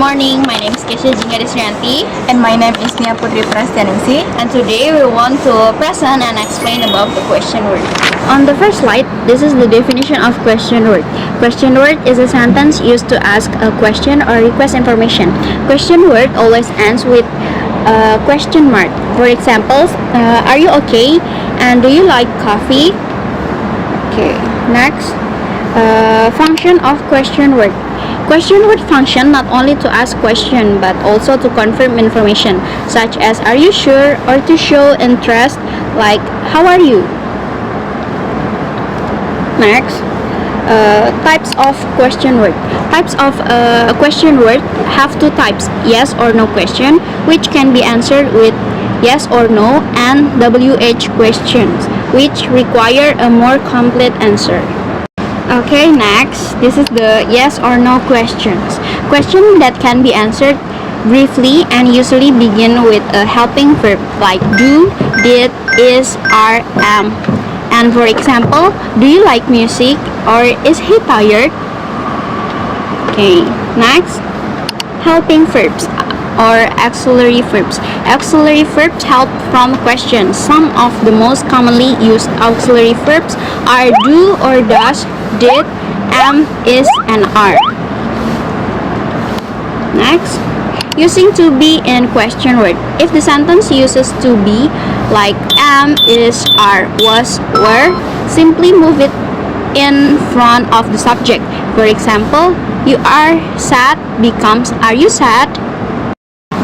morning, my name is Kesha Jingadesrianti, And my name is Nia Putri Prastianingsi. and today we want to present and explain about the question word. On the first slide, this is the definition of question word. Question word is a sentence used to ask a question or request information. Question word always ends with a question mark. For example, are you okay? And do you like coffee? Okay, next. Function of question word. Question word function not only to ask question but also to confirm information such as are you sure or to show interest like how are you. Next, types of question word. Types of question word have two types, yes or no question, which can be answered with yes or no, and WH questions, which require a more complete answer. Okay, next, this is the yes or no questions. Questions that can be answered briefly and usually begin with a helping verb like do, did, is, are, am. And for example, do you like music or is he tired? Okay, next, helping verbs or auxiliary verbs. Auxiliary verbs help from questions. Some of the most commonly used auxiliary verbs are do or does, did, am, is, and are. Next, using to be in question word. If the sentence uses to be like am, is, are, was, were, simply move it in front of the subject. For example, you are sad becomes are you sad?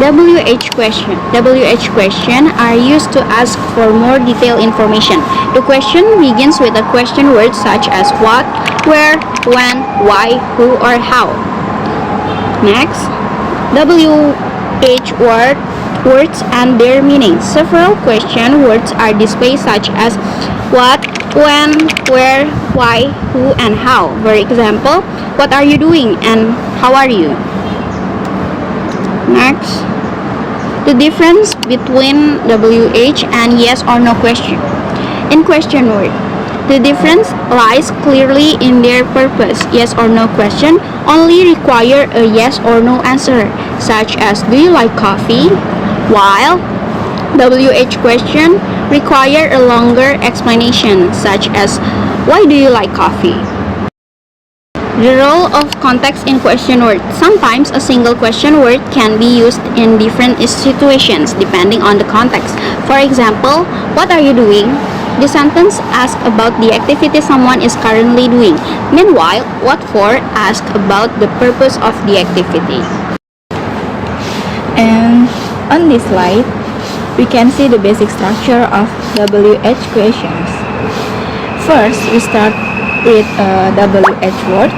WH question. WH question are used to ask for more detailed information. The question begins with a question word such as what, where, when, why, who, or how. Next, WH words and their meaning. Several question words are displayed such as what, when, where, why, who, and how. For example, what are you doing and how are you? Next, the difference between WH and yes or no question. In question word, the difference lies clearly in their purpose. Yes or no question only require a yes or no answer, such as do you like coffee? While WH question require a longer explanation, such as why do you like coffee? The role of context in question word. Sometimes a single question word can be used in different situations depending on the context. For example, what are you doing? The sentence asks about the activity someone is currently doing. Meanwhile, what for asks about the purpose of the activity. And on this slide, we can see the basic structure of WH questions. First, we start with a WH word,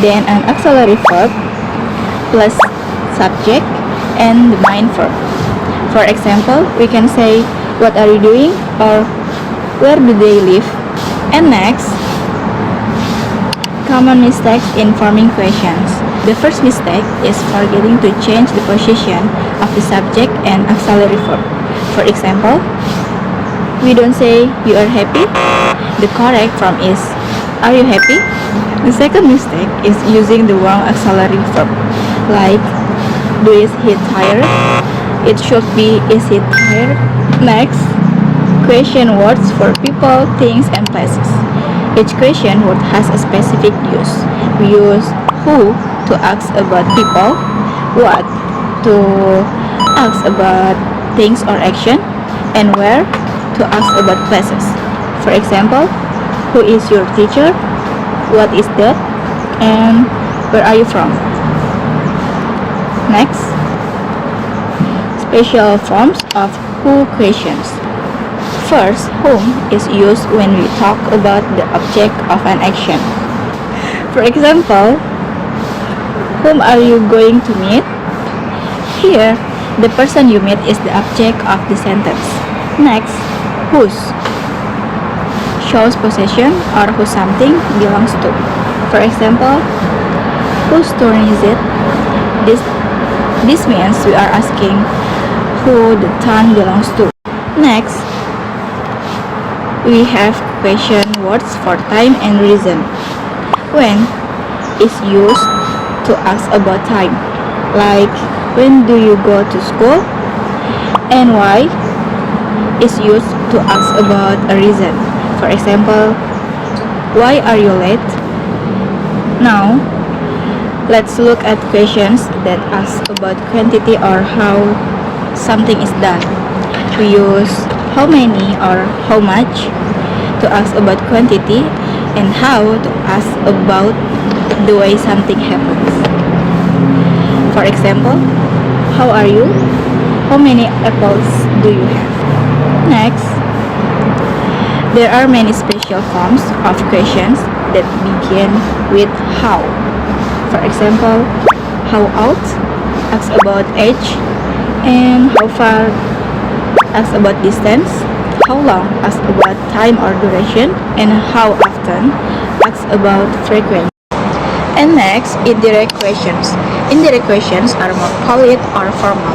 then an auxiliary verb plus subject and the main verb. For example, we can say what are you doing or where do they live? And next, common mistakes in forming questions. The first mistake is forgetting to change the position of the subject and auxiliary verb. For example, we don't say you are happy. The correct form is are you happy? The second mistake is using the wrong auxiliary verb, like is he tired? It should be is he tired? Next, question words for people, things, and places. Each question word has a specific use. We use who to ask about people, what to ask about things or action, and where to ask about places. For example, who is your teacher? What is that? And where are you from? Next, special forms of who questions. First, whom is used when we talk about the object of an action. For example, whom are you going to meet? Here, the person you meet is the object of the sentence. Next, whose shows possession or who something belongs to. For example, whose turn is it? This means we are asking who the turn belongs to. Next, we have question words for time and reason. When is used to ask about time. like when do you go to school, and why is used to ask about a reason. For example, why are you late? Now, let's look at questions that ask about quantity or how something is done. We use how many or how much to ask about quantity, and how to ask about the way something happens. For example, how are you? How many apples do you have? Next, there are many special forms of questions that begin with how. For example, how old? Asks about age. And how far? Asks about distance. How long? Asks about time or duration. And how often? Asks about frequency. And next, indirect questions. Indirect questions are more polite or formal.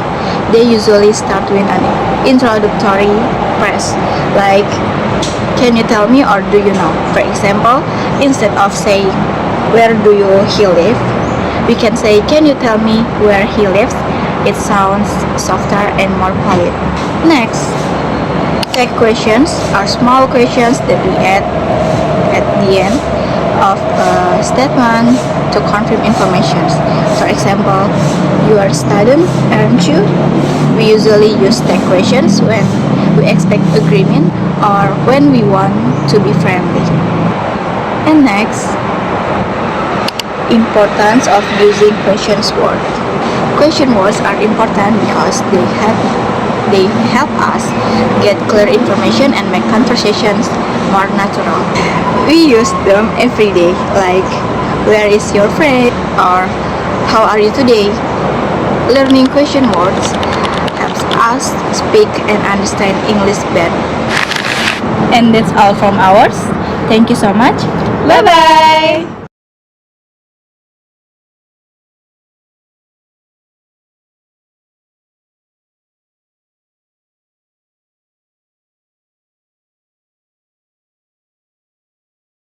They usually start with an introductory phrase, like, can you tell me or do you know? For example, instead of saying, where do he live? We can say, can you tell me where he lives? It sounds softer and more polite. Next, tag questions are small questions that we add at the end of a statement to confirm information. For example, you are a student, aren't you? We usually use tag questions when we expect agreement or when we want to be friendly. And next, importance of using question words. Question words are important because they help us get clear information and make conversations more natural. We use them every day, like where is your friend or how are you today? Learning question words helps us speak and understand English better. And that's all from ours. Thank you so much. Bye bye.